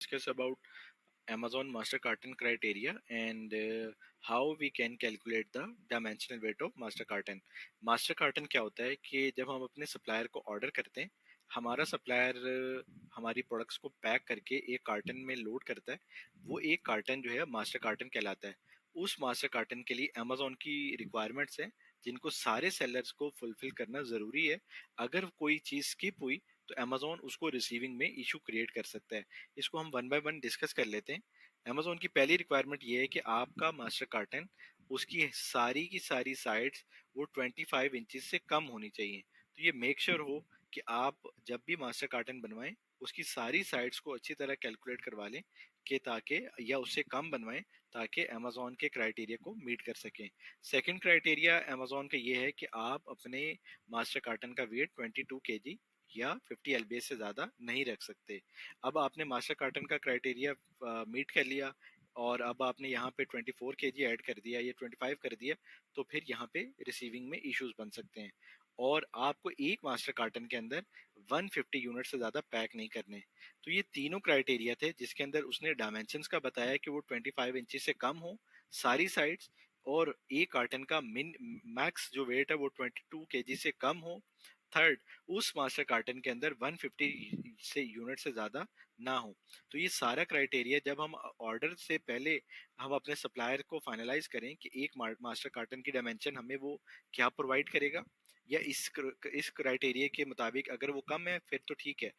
Discuss about Amazon Master Carton criteria and how we can calculate the dimensional weight of Master Carton. Master Carton क्या होता है कि जब हम अपने सप्लायर को ऑर्डर करते हैं, हमारा सप्लायर हमारी प्रोडक्ट्स को पैक करके एक कार्टन में लोड करता है। वो एक कार्टन जो है मास्टर कार्टन कहलाता है। उस मास्टर कार्टन के लिए अमेजोन की रिक्वायरमेंट्स हैं जिनको सारे सेलर्स को फुलफिल करना ज़रूरी है। अगर कोई चीज़ स्किप हुई तो अमेजोन उसको रिसीविंग में इशू क्रिएट कर सकता है। इसको हम वन बाय वन डिस्कस कर लेते हैं। अमेजोन की पहली रिक्वायरमेंट ये है कि आपका मास्टर कार्टन उसकी सारी की सारी साइड्स वो 25 इंचेस से कम होनी चाहिए। तो ये मेक श्योर हो कि आप जब भी मास्टर कार्टन बनवाएं उसकी सारी साइड्स को अच्छी तरह कैलकुलेट करवा लें कि ताकि या उससे कम बनवाएं ताकि अमेजोन के क्राइटेरिया को मीट कर सकें। सेकंड क्राइटेरिया अमेजोन का ये है कि आप अपने मास्टर कार्टन का वेट 22 kg या 50 lbs से ज़्यादा नहीं रख सकते। अब आपने मास्टर कार्टन का क्राइटेरिया मीट कर लिया और अब आपने यहाँ पे 24 kg ऐड कर दिया या 25 कर दिया, तो फिर यहाँ पे रिसीविंग में इश्यूज बन सकते हैं। और आपको एक मास्टर कार्टन के अंदर 150 यूनिट से ज़्यादा पैक नहीं करने। तो ये तीनों क्राइटेरिया थे जिसके अंदर उसने डायमेंशंस का बताया कि वो 25 इंचेस से कम हो सारी साइड्स, और एक कार्टन का मिन मैक्स जो वेट है वो 22 kg से कम हो। थर्ड, उस मास्टर कार्टन के अंदर 150 से यूनिट से ज़्यादा ना हो। तो ये सारा क्राइटेरिया जब हम ऑर्डर से पहले हम अपने सप्लायर को फाइनलाइज करें कि एक मास्टर कार्टन की डायमेंशन हमें वो क्या प्रोवाइड करेगा, या इस क्राइटेरिया के मुताबिक अगर वो कम है फिर तो ठीक है,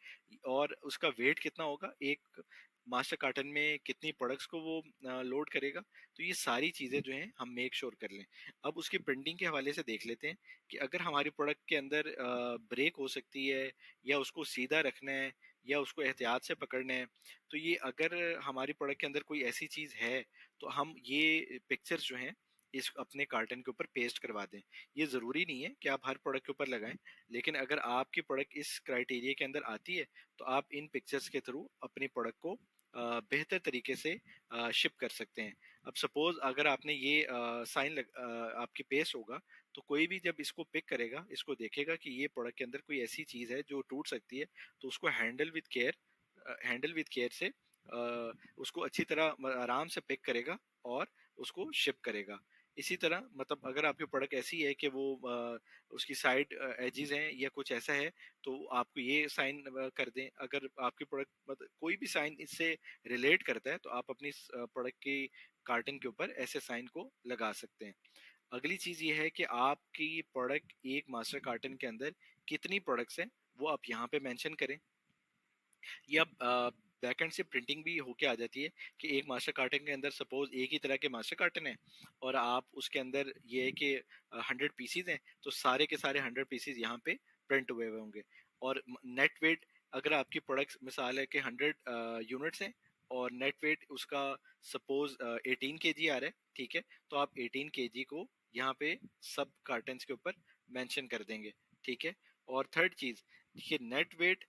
और उसका वेट कितना होगा, एक मास्टर कार्टन में कितनी प्रोडक्ट्स को वो लोड करेगा। तो ये सारी चीज़ें जो हैं हम मेक श्योर कर लें। अब उसकी प्रिंटिंग के हवाले से देख लेते हैं कि अगर हमारी प्रोडक्ट के अंदर ब्रेक हो सकती है, या उसको सीधा रखना है, या उसको एहतियात से पकड़ना है, तो ये अगर हमारी प्रोडक्ट के अंदर कोई ऐसी चीज़ है तो हम ये पिक्चर्स जो हैं इस अपने कार्टन के ऊपर पेस्ट करवा दें। ये ज़रूरी नहीं है कि आप हर प्रोडक्ट के ऊपर लगाएं, लेकिन अगर आपकी प्रोडक्ट इस क्राइटेरिया के अंदर आती है तो आप इन पिक्चर्स के थ्रू अपनी प्रोडक्ट को बेहतर तरीके से शिप कर सकते हैं। अब सपोज अगर आपने ये साइन आपकी पेस्ट होगा, तो कोई भी जब इसको पिक करेगा, इसको देखेगा कि ये प्रोडक्ट के अंदर कोई ऐसी चीज़ है जो टूट सकती है, तो उसको हैंडल विद केयर से उसको अच्छी तरह आराम से पिक करेगा और उसको शिप करेगा। इसी तरह मतलब अगर आपकी प्रोडक्ट ऐसी है कि वो उसकी साइड एजेस हैं या कुछ ऐसा है, तो आपको ये साइन कर दें। अगर आपकी प्रोडक्ट मतलब कोई भी साइन इससे रिलेट करता है तो आप अपनी प्रोडक्ट की कार्टन के ऊपर ऐसे साइन को लगा सकते हैं। अगली चीज ये है कि आपकी प्रोडक्ट एक मास्टर कार्टन के अंदर कितनी प्रोडक्ट्स हैं वो आप यहाँ पे मेंशन करें। या बैकएंड से प्रिंटिंग भी होके आ जाती है कि एक मास्टर कार्टन के अंदर सपोज एक ही तरह के मास्टर कार्टन है, और आप उसके अंदर ये है कि 100 पीसीज हैं, तो सारे के सारे 100 पीसीज यहाँ पे प्रिंट हुए हुए होंगे। और नेट वेट, अगर आपकी प्रोडक्ट मिसाल है कि 100 यूनिट्स हैं और नेट वेट उसका सपोज 18 kg आ रहा है, ठीक है, तो आप 18 kg को यहाँ पे सब कार्टन्स के ऊपर मेंशन कर देंगे। ठीक है। और थर्ड चीज, देखिए नेट वेट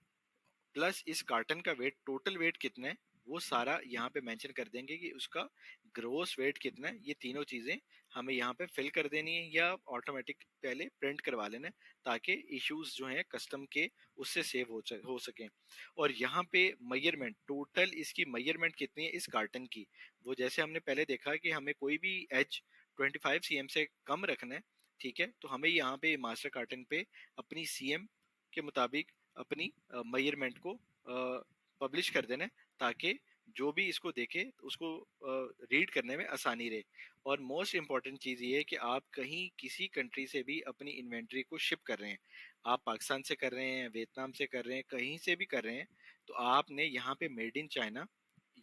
प्लस इस कार्टन का वेट, टोटल वेट कितना है वो सारा यहाँ पे मेंशन कर देंगे कि उसका ग्रोस वेट कितना है। ये तीनों चीजें हमें यहाँ पे फिल कर देनी है या ऑटोमेटिक पहले प्रिंट करवा लेना है, ताकि इश्यूज जो हैं कस्टम के उससे सेव हो सकें। और यहाँ पे मेजरमेंट, टोटल इसकी मेजरमेंट कितनी है इस कार्टन की, वो जैसे हमने पहले देखा कि हमें कोई भी एज 25 cm से कम रखना है। ठीक है, तो हमें यहाँ पे मास्टर कार्टन पे अपनी सीएम के मुताबिक अपनी मेजरमेंट को पब्लिश कर देना है, ताकि जो भी इसको देखे उसको रीड करने में आसानी रहे। और मोस्ट इम्पॉर्टेंट चीज़ ये है कि आप कहीं किसी कंट्री से भी अपनी इन्वेंट्री को शिप कर रहे हैं, आप पाकिस्तान से कर रहे हैं, वियतनाम से कर रहे हैं, कहीं से भी कर रहे हैं, तो आपने यहाँ पे मेड इन चाइना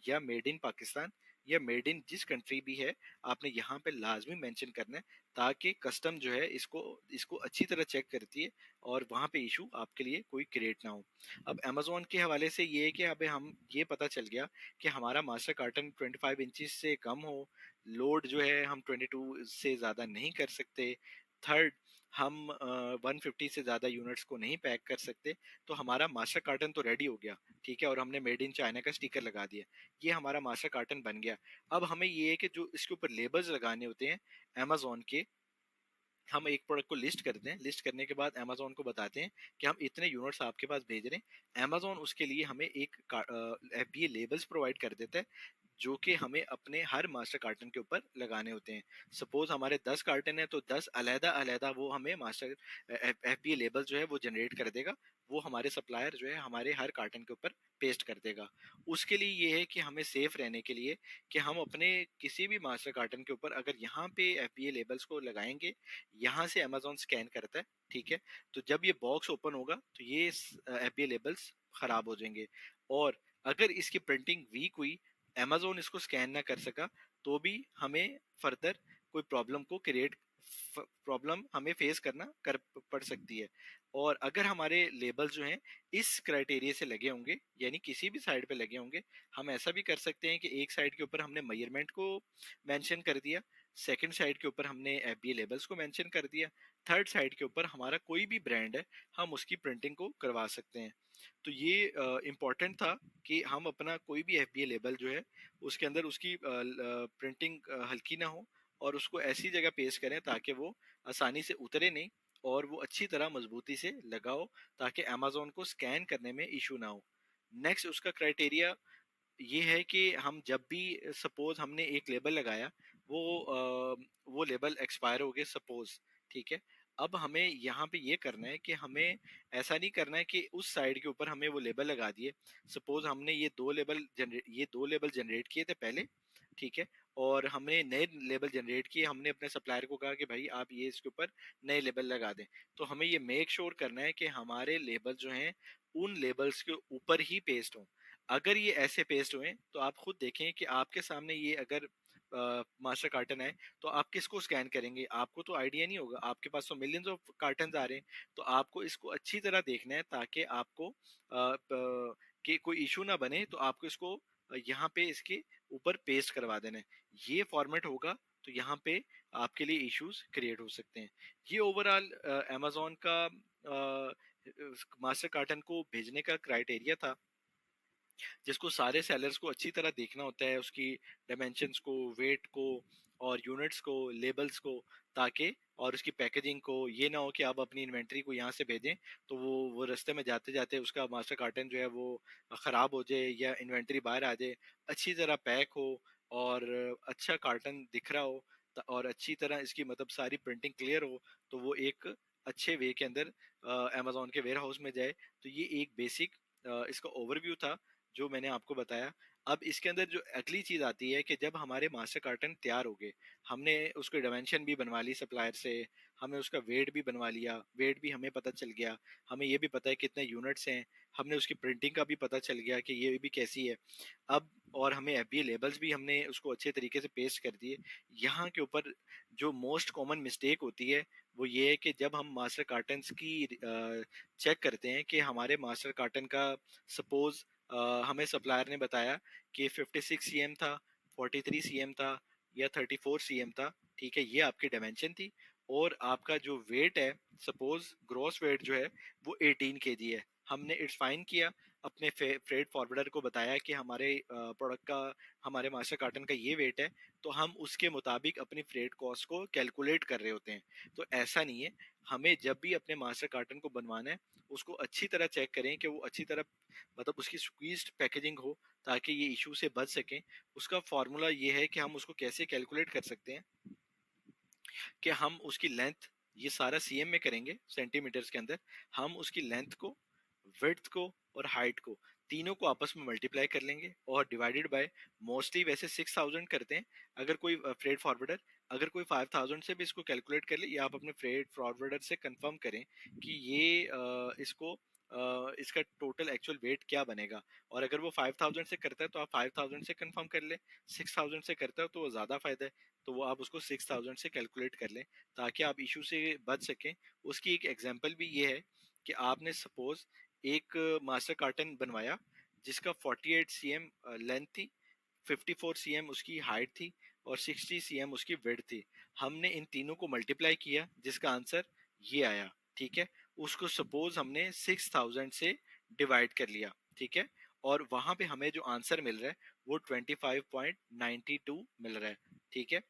या मेड इन पाकिस्तान या मेड इन जिस कंट्री भी है, आपने यहाँ पे लाजमी मेंशन करना है, ताकि कस्टम जो है इसको इसको अच्छी तरह चेक करती है और वहाँ पे इशू आपके लिए कोई क्रिएट ना हो। अब अमेजोन के हवाले से ये है कि अबे हम ये पता चल गया कि हमारा मास्टर कार्टन 25 इंचज से कम हो, लोड जो है हम 22 से ज़्यादा नहीं कर सकते। थर्ड, हम 150 से ज़्यादा यूनिट्स को नहीं पैक कर सकते। तो हमारा मास्टर कार्टन तो रेडी हो गया, ठीक है, और हमने मेड इन चाइना का स्टिकर लगा दिया, ये हमारा मास्टर कार्टन बन गया। अब हमें ये है कि जो इसके ऊपर लेबल्स लगाने होते हैं अमेजोन के, हम एक प्रोडक्ट को लिस्ट करते हैं, लिस्ट करने के बाद अमेजोन को बताते हैं कि हम इतने यूनिट्स आपके पास भेज रहे हैं। अमेजोन उसके लिए हमें एक एफबीए लेबल्स प्रोवाइड कर देता है, जो कि हमें अपने हर मास्टर कार्टन के ऊपर लगाने होते हैं। सपोज हमारे 10 कार्टन है तो 10 अलहदा अलहदा वो हमें मास्टर एफबीए लेबल जो है वो जनरेट कर देगा। वो हमारे सप्लायर जो है हमारे हर कार्टन के ऊपर पेस्ट कर देगा। उसके लिए ये है कि हमें सेफ रहने के लिए कि हम अपने किसी भी मास्टर कार्टन के ऊपर अगर यहाँ पे एफबीए लेबल्स को लगाएंगे, यहाँ से अमेजोन स्कैन करता है, ठीक है। तो जब ये बॉक्स ओपन होगा तो ये एफबीए लेबल्स खराब हो जाएंगे। और अगर इसकी प्रिंटिंग वीक हुई, अमेजोन इसको स्कैन ना कर सका, तो भी हमें फर्दर कोई प्रॉब्लम हमें फेस करना कर पड़ सकती है। और अगर हमारे लेबल जो हैं इस क्राइटेरिया से लगे होंगे, यानी किसी भी साइड पे लगे होंगे, हम ऐसा भी कर सकते हैं कि एक साइड के ऊपर हमने मेजरमेंट को मेंशन कर दिया, सेकंड साइड के ऊपर हमने एफबीए लेबल्स को मेंशन कर दिया, थर्ड साइड के ऊपर हमारा कोई भी ब्रांड है हम उसकी प्रिंटिंग को करवा सकते हैं। तो ये इम्पोर्टेंट था कि हम अपना कोई भी एफबीए लेबल जो है उसके अंदर उसकी प्रिंटिंग हल्की ना हो, और उसको ऐसी जगह पेस्ट करें ताकि वो आसानी से उतरे नहीं, और वो अच्छी तरह मजबूती से लगाओ, ताकि अमेजोन को स्कैन करने में इशू ना हो। नेक्स्ट उसका क्राइटेरिया ये है कि हम जब भी सपोज हमने एक लेबल लगाया, वो लेबल एक्सपायर हो गए सपोज, ठीक है। अब हमें यहाँ पे ये करना है कि हमें ऐसा नहीं करना है कि उस साइड के ऊपर हमें वो लेबल लगा दिए। सपोज हमने ये दो लेबल जनरेट किए थे पहले, ठीक है। और हमने नए लेबल जनरेट किए, हमने अपने सप्लायर को कहा कि भाई आप ये इसके ऊपर नए लेबल लगा दें। तो हमें ये मेक श्योर करना है कि हमारे लेबल जो हैं उन लेबल्स के ऊपर ही पेस्ट हों। अगर ये ऐसे पेस्ट हुए तो आप खुद देखें कि आपके सामने ये अगर मास्टर कार्टन है, तो आप किसको स्कैन करेंगे? आपको तो आइडिया नहीं होगा, आपके पास तो मिलियंस ऑफ कार्टन आ रहे हैं। तो आपको इसको अच्छी तरह देखना है ताकि आपको कि कोई इशू ना बने, तो आपको इसको यहाँ पे इसके ऊपर पेस्ट करवा देना है। ये फॉर्मेट होगा तो यहाँ पे आपके लिए इश्यूज क्रिएट हो सकते हैं। ये ओवरऑल अमेजोन का मास्टर कार्टन को भेजने का क्राइटेरिया था, जिसको सारे सेलर्स को अच्छी तरह देखना होता है, उसकी डायमेंशंस को, वेट को, और यूनिट्स को, लेबल्स को, ताकि और उसकी पैकेजिंग को। ये ना हो कि आप अपनी इन्वेंट्री को यहाँ से भेजें तो वो रास्ते में जाते जाते उसका मास्टर कार्टन जो है वो ख़राब हो जाए या इन्वेंट्री बाहर आ जाए। अच्छी तरह पैक हो और अच्छा कार्टन दिख रहा हो, और अच्छी तरह इसकी मतलब सारी प्रिंटिंग क्लियर हो, तो वो एक अच्छे वे के अंदर अमेजोन के वेयर हाउस में जाए। तो ये एक बेसिक इसका ओवरव्यू था जो मैंने आपको बताया। अब इसके अंदर जो अगली चीज आती है कि जब हमारे मास्टर कार्टन तैयार हो गए, हमने उसके डायमेंशन भी बनवा ली सप्लायर से, हमने उसका वेट भी बनवा लिया, वेट भी हमें पता चल गया, हमें ये भी पता है कितने यूनिट्स हैं, हमने उसकी प्रिंटिंग का भी पता चल गया कि ये भी कैसी है। अब और हमें एफबीए लेबल्स भी हमने उसको अच्छे तरीके से पेस्ट कर दिए। यहाँ के ऊपर जो मोस्ट कॉमन मिस्टेक होती है वो ये है कि जब हम मास्टर कार्टन्स की चेक करते हैं कि हमारे मास्टर कार्टन का सपोज हमें सप्लायर ने बताया कि 56 सीएम था, 43 सीएम था, या 34 सीएम था, ठीक है। ये आपकी डायमेंशन थी। और आपका जो वेट है, सपोज ग्रॉस वेट जो है वो 18 केजी है। हमने इट्स फाइन किया, अपने फ्रेट फॉरवर्डर को बताया कि हमारे प्रोडक्ट का, हमारे मास्टर कार्टन का ये वेट है, तो हम उसके मुताबिक अपनी फ्रेट कॉस्ट को कैलकुलेट कर रहे होते हैं। तो ऐसा नहीं है, हमें जब भी अपने मास्टर कार्टन को बनवाना है उसको अच्छी तरह चेक करें कि वो अच्छी तरह मतलब उसकी स्क्वीज्ड पैकेजिंग हो, ताकि ये इशू से बच सकें। उसका फॉर्मूला ये है कि हम उसको कैसे कैलकुलेट कर सकते हैं कि हम उसकी लेंथ, ये सारा सीएम में करेंगे सेंटीमीटर्स के अंदर, हम उसकी लेंथ को, विड्थ को और हाइट को, तीनों को आपस में मल्टीप्लाई कर लेंगे और डिवाइडेड बाय, मोस्टली वैसे 6000 करते हैं। अगर कोई फ्रेट फॉरवर्डर अगर कोई 5000 से भी इसको कैलकुलेट कर ले, या आप अपने फ्रेट फॉरवर्डर से कंफर्म करें कि ये इसका टोटल एक्चुअल वेट क्या बनेगा। और अगर वो 5000 से करता है तो आप 5000 से कंफर्म कर ले, 6000 से करता है तो वो ज़्यादा फायदा है, तो वो आप उसको 6000 से कैलकुलेट कर लें ताकि आप इशू से बच सकें। उसकी एक एग्जांपल भी ये है कि आपने सपोज एक मास्टर कार्टन बनवाया जिसका 48 सीएम लेंथ थी, 54 सीएम उसकी हाइट थी, और 60 सीएम उसकी विड्थ थी। हमने इन तीनों को मल्टीप्लाई किया जिसका आंसर ये आया, ठीक है। उसको सपोज हमने 6000 से डिवाइड कर लिया, ठीक है। और वहां पे हमें जो आंसर मिल रहा है वो 25.92 मिल रहा है, ठीक है।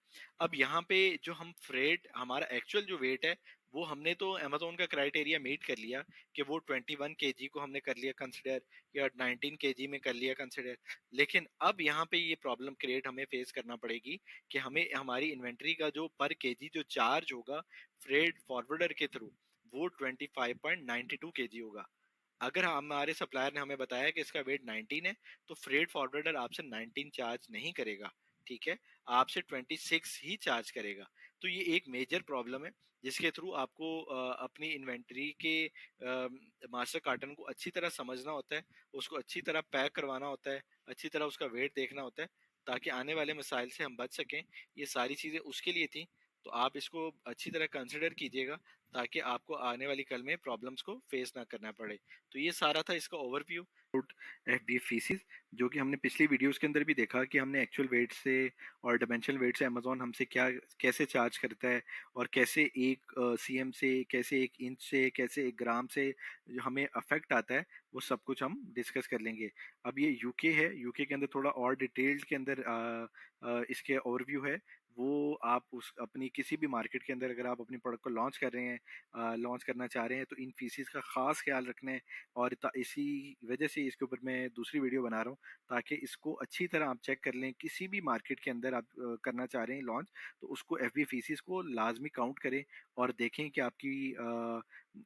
अब यहाँ पे जो हम फ्रेट हमारा एक्चुअल जो वेट है वो हमने तो अमेजोन का क्राइटेरिया मीट कर लिया कि वो 21 kg को हमने कर लिया कंसिडर, या 19 kg में कर लिया कंसिडर। लेकिन अब यहाँ पे ये प्रॉब्लम क्रिएट हमें फेस करना पड़ेगी कि हमें हमारी इन्वेंट्री का जो पर केजी जो चार्ज होगा फ्रेट फॉरवर्डर के थ्रू, वो 25.92 kg होगा। अगर हमारे सप्लायर ने हमें बताया कि इसका वेट 19 है, तो फ्रेट फॉरवर्डर आपसे 19 चार्ज नहीं करेगा, ठीक है, आपसे 26 ही चार्ज करेगा। तो ये एक मेजर प्रॉब्लम है जिसके थ्रू आपको अपनी इन्वेंट्री के मास्टर कार्टन को अच्छी तरह समझना होता है, उसको अच्छी तरह पैक करवाना होता है, अच्छी तरह उसका वेट देखना होता है, ताकि आने वाले मसाइल से हम बच सकें। ये सारी चीज़ें उसके लिए थी, तो आप इसको अच्छी तरह कंसिडर कीजिएगा ताकि आपको आने वाली कल में प्रॉब्लम्स को फेस ना करना पड़े। तो ये सारा था इसका ओवरव्यू। एफबी फीसिस, जो कि हमने पिछली वीडियोस के अंदर भी देखा कि हमने एक्चुअल वेट से और डिमेंशनल वेट से अमेजोन हमसे क्या कैसे चार्ज करता है, और कैसे एक सीएम से, कैसे एक इंच से, कैसे एक ग्राम से जो हमें अफेक्ट आता है, वो सब कुछ हम डिस्कस कर लेंगे। अब ये यूके है, यूके के अंदर थोड़ा और डिटेल्ड के अंदर इसके ओवरव्यू है। वो आप उस अपनी किसी भी मार्केट के अंदर अगर आप अपनी प्रोडक्ट को लॉन्च कर रहे हैं, लॉन्च करना चाह रहे हैं, तो इन फीसिस का खास ख्याल रखना है। और इसी वजह से इसके ऊपर मैं दूसरी वीडियो बना रहा हूँ, ताकि इसको अच्छी तरह आप चेक कर लें। किसी भी मार्केट के अंदर आप करना चाह रहे हैं लॉन्च, तो उसको एफबी फीसिस को लाजमी काउंट करें और देखें कि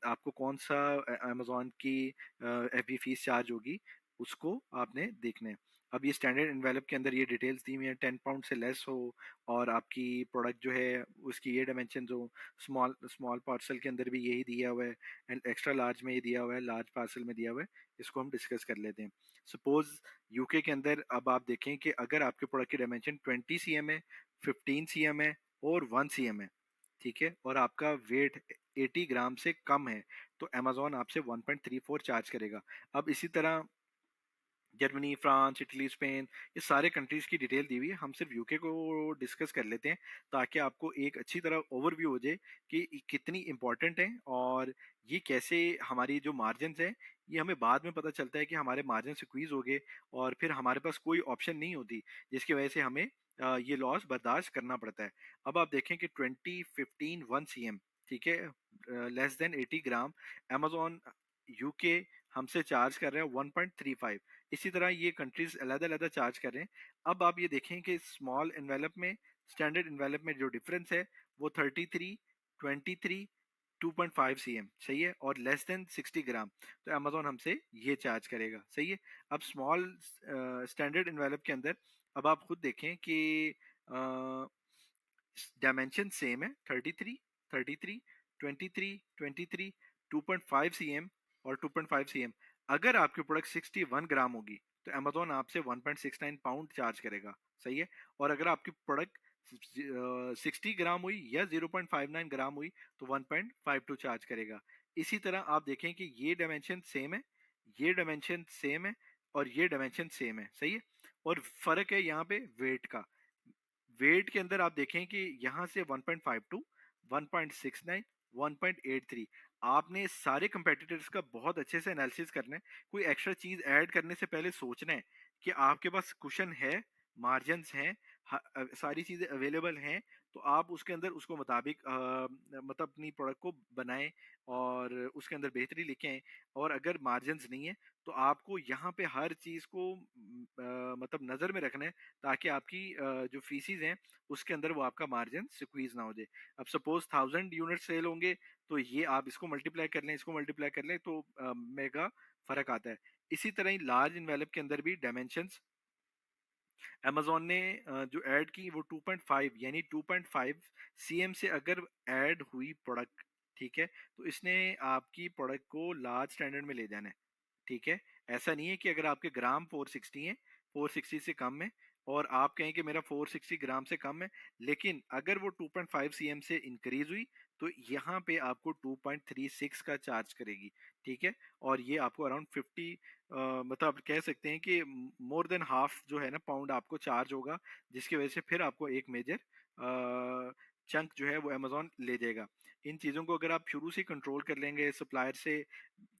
आपको कौन सा अमेजोन की एफबी फीस चार्ज होगी, उसको आपने देखना है। अब ये स्टैंडर्ड एनवेलप के अंदर ये डिटेल्स दी हुई हैं, 10 पाउंड से लेस हो, और आपकी प्रोडक्ट जो है उसकी ये डायमेंशन हो। स्मॉल स्मॉल पार्सल के अंदर भी यही दिया हुआ है, एंड एक्स्ट्रा लार्ज में ये दिया हुआ है, लार्ज पार्सल में दिया हुआ है। इसको हम डिस्कस कर लेते हैं। सपोज यूके के अंदर अब आप देखें कि अगर आपके प्रोडक्ट की डायमेंशन 20 cm है, 15 cm है और 1 cm है, ठीक है, और आपका वेट 80 ग्राम से कम है, तो अमेजोन आपसे 1.34 चार्ज करेगा। अब इसी तरह जर्मनी, फ्रांस, इटली, स्पेन, ये सारे कंट्रीज की डिटेल दी हुई है। हम सिर्फ यूके को डिस्कस कर लेते हैं, ताकि आपको एक अच्छी तरह ओवरव्यू हो जाए कि कितनी इंपॉर्टेंट है, और ये कैसे हमारी जो मार्जिन है, ये हमें बाद में पता चलता है कि हमारे मार्जिन स्क्वीज हो गए, और फिर हमारे पास कोई ऑप्शन नहीं होती, जिसकी वजह से हमें ये लॉस बर्दाश्त करना पड़ता है। अब आप देखें कि 2015 1 cm, ठीक है, लेस देन 80 ग्राम, अमेजोन यूके हमसे चार्ज कर रहे हैं 1.35। इसी तरह ये कंट्रीज अलग अलग चार्ज कर रहे हैं। अब आप ये देखें कि स्मॉल एनवेलप में, स्टैंडर्ड एनवेलप में जो डिफरेंस है वो 33, 23, 2.5 cm, सही है, और लेस देन 60 ग्राम, तो अमेजोन हमसे ये चार्ज करेगा, सही है। अब स्मॉल स्टैंडर्ड एनवेलप के अंदर अब आप खुद देखें कि डायमेंशन सेम है, 33, 33, 23, 23, 2.5 cm और 2.5 cm। अगर आपकी प्रोडक्ट 61 ग्राम होगी, तो अमेजोन आपसे 1.69 पाउंड चार्ज करेगा, सही है। और अगर आपकी प्रोडक्ट 60 ग्राम हुई या 0.59 ग्राम हुई, तो 1.52 चार्ज करेगा। इसी तरह आप देखें कि ये डायमेंशन सेम है, ये डायमेंशन सेम है, और ये डायमेंशन सेम है, सही है। और फर्क है यहाँ पे वेट का। वेट के अंदर आप देखें कि यहाँ से 1.52, 1.69, 1.83। आपने सारे कंपेटिटर्स का बहुत अच्छे से एनालिसिस करना है। कोई एक्स्ट्रा चीज ऐड करने से पहले सोचना है कि आपके पास कुशन है, मार्जिन्स हैं, सारी चीजें अवेलेबल हैं, तो आप उसके अंदर उसको मुताबिक मतलब अपनी प्रोडक्ट को बनाएं और उसके अंदर बेहतरी लेके आएं। और अगर मार्जिन्स नहीं है, तो आपको यहाँ पे हर चीज को मतलब नजर में रखना है, ताकि आपकी जो फीसिस हैं उसके अंदर वो आपका मार्जिन स्क्वीज ना हो जाए। अब सपोज 1000 यूनिट सेल होंगे, तो ये आप इसको मल्टीप्लाई कर लें, इसको मल्टीप्लाई कर लें, तो मेगा फर्क आता है। इसी तरह ही लार्ज इन्वेलप के अंदर भी डायमेंशंस अमेजोन ने जो ऐड की वो 2.5, यानी 2.5 सीएम से अगर ऐड हुई प्रोडक्ट, ठीक है, तो इसने आपकी प्रोडक्ट को लार्ज स्टैंडर्ड में ले जाना है, ठीक है। ऐसा नहीं है कि अगर आपके ग्राम 460 है, 460 से कम है, और आप कहें कि मेरा 460 ग्राम से कम है, लेकिन अगर वो 2.5 सीएम से इंक्रीज हुई, तो यहाँ पे आपको 2.36 का चार्ज करेगी, ठीक है। और ये आपको अराउंड 50, मतलब आप कह सकते हैं कि मोर देन हाफ जो है ना पाउंड आपको चार्ज होगा, जिसकी वजह से फिर आपको एक मेजर चंक जो है वो अमेजोन ले जाएगा। इन चीज़ों को अगर आप शुरू से कंट्रोल कर लेंगे, सप्लायर से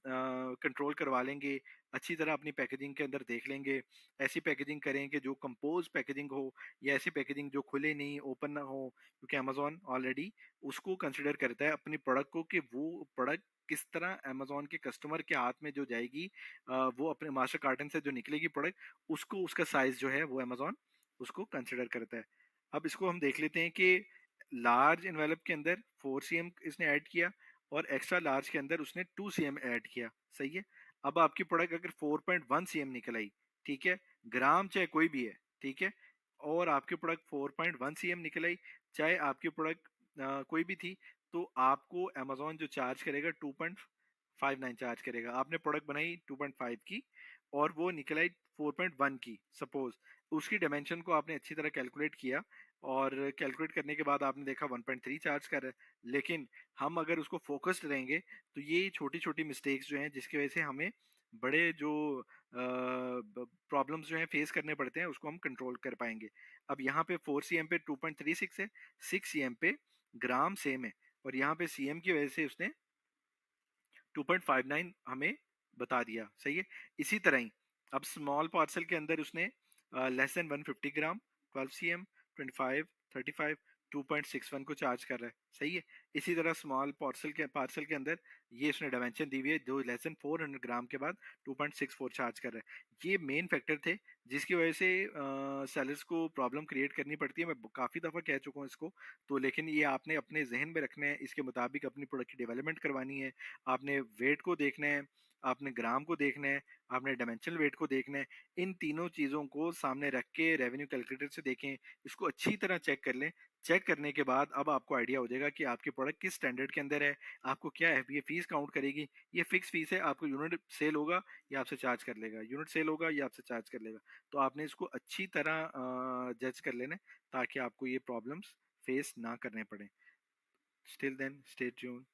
कंट्रोल करवा लेंगे, अच्छी तरह अपनी पैकेजिंग के अंदर देख लेंगे, ऐसी पैकेजिंग करें कि जो कंपोज पैकेजिंग हो, या ऐसी पैकेजिंग जो खुले नहीं, ओपन ना हो, क्योंकि अमेजोन ऑलरेडी उसको कंसिडर करता है अपनी प्रोडक्ट को कि वो प्रोडक्ट किस तरह अमेजोन के कस्टमर के हाथ में जो जाएगी, वो अपने मास्टर कार्टन से जो निकलेगी प्रोडक्ट, उसको उसका साइज जो है वो अमेजोन उसको कंसिडर करता है। अब इसको हम देख लेते हैं कि लार्ज एनवेलप के अंदर 4 cm इसने ऐड किया, और एक्स्ट्रा लार्ज के अंदर उसने 2 cm ऐड किया, सही है। अब आपकी प्रोडक्ट अगर 4.1 cm निकल आई, ठीक है, ग्राम चाहे कोई भी है, ठीक है, और आपकी प्रोडक्ट 4.1 cm निकल आई, चाहे आपकी प्रोडक्ट कोई भी थी, तो आपको अमेजोन जो चार्ज करेगा 2.59 चार्ज करेगा। आपने प्रोडक्ट बनाई 2.5 की, और वो निकल आई 4.1 की, सपोज उसकी डायमेंशन को आपने अच्छी तरह कैलकुलेट किया, और कैलकुलेट करने के बाद आपने देखा 1.3 चार्ज कर रहा है। लेकिन हम अगर उसको फोकस्ड रहेंगे, तो ये छोटी छोटी मिस्टेक्स जो हैं जिसकी वजह से हमें बड़े जो प्रॉब्लम्स जो हैं फेस करने पड़ते हैं, उसको हम कंट्रोल कर पाएंगे। अब यहाँ पे 4 cm पे 2.36 है, 6 cm पे ग्राम सेम है, और यहाँ पे cm की वजह से उसने 2.59 हमें बता दिया, सही है। इसी तरह ही अब स्मॉल पार्सल के अंदर उसने लेस देन 150 ग्राम, 12 cm, 25, 35, 2.61 को चार्ज कर रहा है, सही है। इसी तरह स्मॉल पार्सल के अंदर ये उसने डायमेंशन दी हुई है, जो लेस देन 400 ग्राम के बाद 2.64 चार्ज कर रहा है। ये मेन फैक्टर थे जिसकी वजह से सेलर्स को प्रॉब्लम क्रिएट करनी पड़ती है। मैं काफ़ी दफ़ा कह चुका हूँ इसको, तो लेकिन ये आपने अपने जहन में रखना है, इसके मुताबिक अपनी प्रोडक्ट की डेवलपमेंट करवानी है। आपने वेट को देखना है, आपने ग्राम को देखना है, आपने डायमेंशनल वेट को देखना है। इन तीनों चीज़ों को सामने रख के रेवेन्यू कैलकुलेटर से देखें, इसको अच्छी तरह चेक कर लें। चेक करने के बाद अब आपको आइडिया हो जाएगा कि आपकी प्रोडक्ट किस स्टैंडर्ड के अंदर है, आपको क्या है, ये फीस काउंट करेगी, ये फिक्स फीस है, आपको यूनिट सेल होगा या आपसे चार्ज कर लेगा, यूनिट सेल होगा या आपसे चार्ज कर लेगा। तो आपने इसको अच्छी तरह जज कर लेना है, ताकि आपको ये प्रॉब्लम्स फेस ना करने पड़े। Still then stay tune.